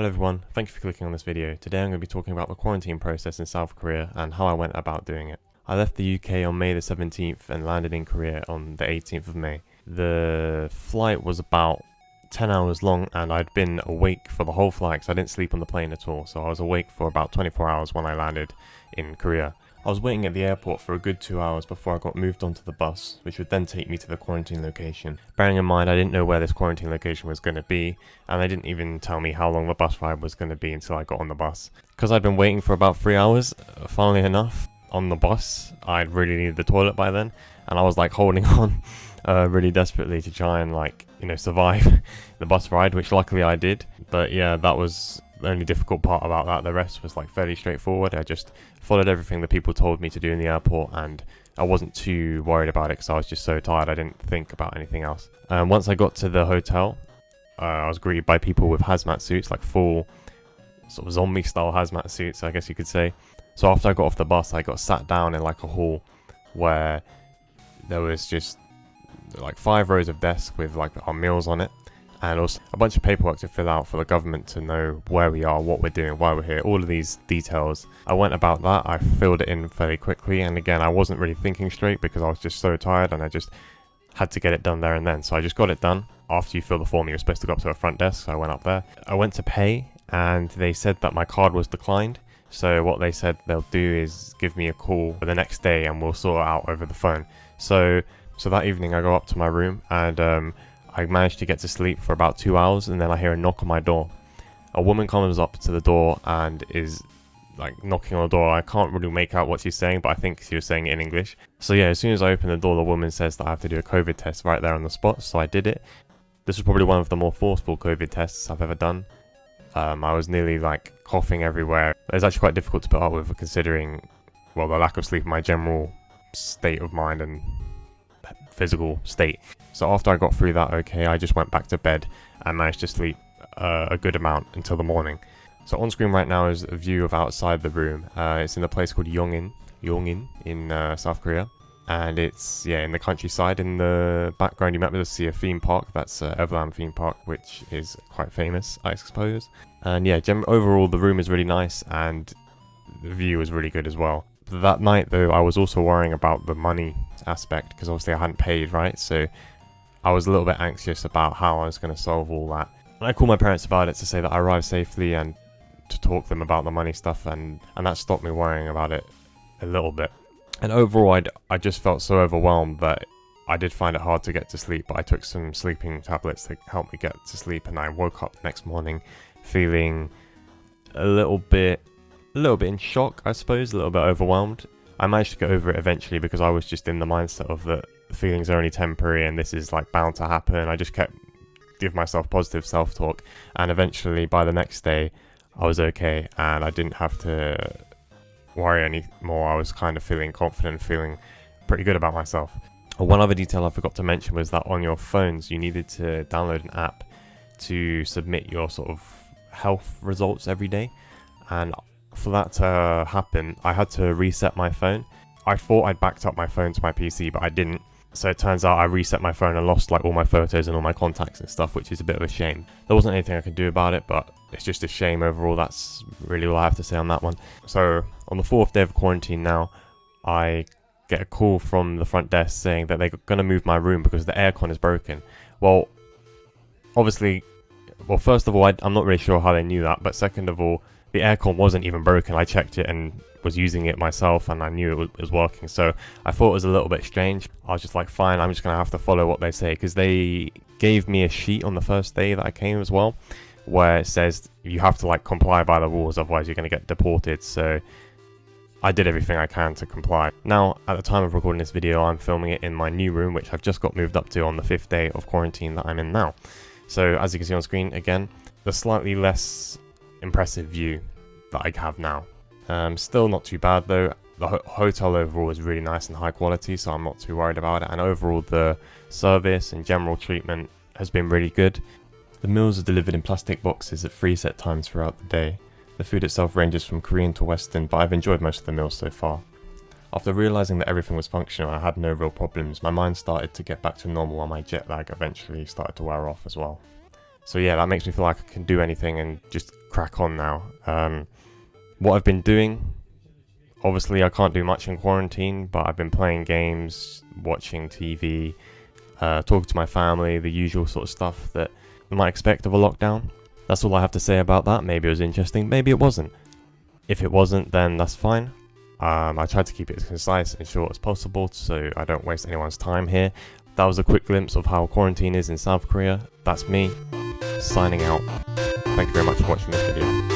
Hello everyone, thank you for clicking on this video. Today I'm going to be talking about the quarantine process in South Korea and how I went about doing it. I left the UK on May the 17th and landed in Korea on the 18th of May. The flight was about 10 hours long and I'd been awake for the whole flight because I didn't sleep on the plane at all, so I was awake for about 24 hours when I landed in Korea. I was waiting at the airport for a good 2 hours before I got moved onto the bus, which would then take me to the quarantine location. Bearing in mind I didn't know where this quarantine location was going to be, and they didn't even tell me how long the bus ride was going to be until I got on the bus. Because I'd been waiting for about 3 hours, funnily enough, on the bus, I'd really needed the toilet by then, and I was like holding on really desperately to try and survive the bus ride, which luckily I did. But yeah, that was the only difficult part about that. The rest was fairly straightforward. I just followed everything that people told me to do in the airport, and I wasn't too worried about it because I was just so tired I didn't think about anything else. Once I got to the hotel, I was greeted by people with hazmat suits, like full sort of zombie style hazmat suits, I guess you could say. So after I got off the bus, I got sat down in like a hall where there was just like 5 rows of desks with like our meals on it, and also a bunch of paperwork to fill out for the government to know where we are, what we're doing, why we're here, all of these details. I went about that, I filled it in fairly quickly, and again I wasn't really thinking straight because I was just so tired and I just had to get it done there and then. So I just got it done. After you fill the form, you're supposed to go up to a front desk, so I went up there. I went to pay and they said that my card was declined. So what they said they'll do is give me a call the next day and we'll sort it out over the phone. So that evening I go up to my room and I managed to get to sleep for about 2 hours, and then I hear a knock on my door. A woman comes up to the door and is like knocking on the door. I can't really make out what she's saying, but I think she was saying it in English. So yeah, as soon as I open the door, the woman says that I have to do a COVID test right there on the spot, so I did it. This was probably one of the more forceful COVID tests I've ever done. I was nearly like coughing everywhere. It was actually quite difficult to put up with considering, well, the lack of sleep, my general state of mind and physical state. So after I got through that okay, I just went back to bed and managed to sleep a good amount until the morning. So on screen right now is a view of outside the room. It's in a place called Yongin in South Korea, and it's in the countryside. In the background you might be able to see a theme park. That's Everland theme park, which is quite famous, I suppose. And yeah, overall the room is really nice and the view is really good as well. That night though, I was also worrying about the money aspect because obviously I hadn't paid, right? So I was a little bit anxious about how I was going to solve all that. And I called my parents about it to say that I arrived safely and to talk to them about the money stuff, and that stopped me worrying about it a little bit. And overall I just felt so overwhelmed that I did find it hard to get to sleep, but I took some sleeping tablets to help me get to sleep, and I woke up the next morning feeling a little bit in shock, I suppose, a little bit overwhelmed. I managed to get over it eventually because I was just in the mindset of that the feelings are only temporary and this is like bound to happen. I just kept giving myself positive self-talk, and eventually by the next day I was okay and I didn't have to worry anymore. I was kind of feeling confident, feeling pretty good about myself. One other detail I forgot to mention was that on your phones you needed to download an app to submit your sort of health results every day, and for that to happen I had to reset my phone. I thought I'd backed up my phone to my PC, but I didn't. So it turns out I reset my phone and lost like all my photos and all my contacts and stuff, which is a bit of a shame. There wasn't anything I could do about it, but it's just a shame overall. That's really all I have to say on that one. So on the 4th day of quarantine now, I get a call from the front desk saying that they're going to move my room because the aircon is broken. Well, obviously, first of all, I'm not really sure how they knew that, but second of all, the aircon wasn't even broken. I checked it and was using it myself and I knew it was working. So I thought it was a little bit strange. I was just like, fine, I'm just going to have to follow what they say, because they gave me a sheet on the first day that I came as well, where it says you have to like comply by the rules, otherwise you're going to get deported. So I did everything I can to comply. Now, at the time of recording this video, I'm filming it in my new room, which I've just got moved up to on the 5th day of quarantine that I'm in now. So as you can see on screen, again, the slightly less impressive view that I have now. Still not too bad though. The hotel overall is really nice and high quality, so I'm not too worried about it, and overall the service and general treatment has been really good. The meals are delivered in plastic boxes at 3 set times throughout the day. The food itself ranges from Korean to Western, but I've enjoyed most of the meals so far. After realising that everything was functional and I had no real problems, my mind started to get back to normal and my jet lag eventually started to wear off as well. So yeah, that makes me feel like I can do anything and just crack on now. What I've been doing, obviously I can't do much in quarantine, but I've been playing games, watching TV, talking to my family, the usual sort of stuff that you might expect of a lockdown. That's all I have to say about that. Maybe it was interesting, maybe it wasn't. If it wasn't, then that's fine. I tried to keep it as concise and short as possible so I don't waste anyone's time here. That was a quick glimpse of how quarantine is in South Korea. That's me, signing out. Thank you very much for watching this video.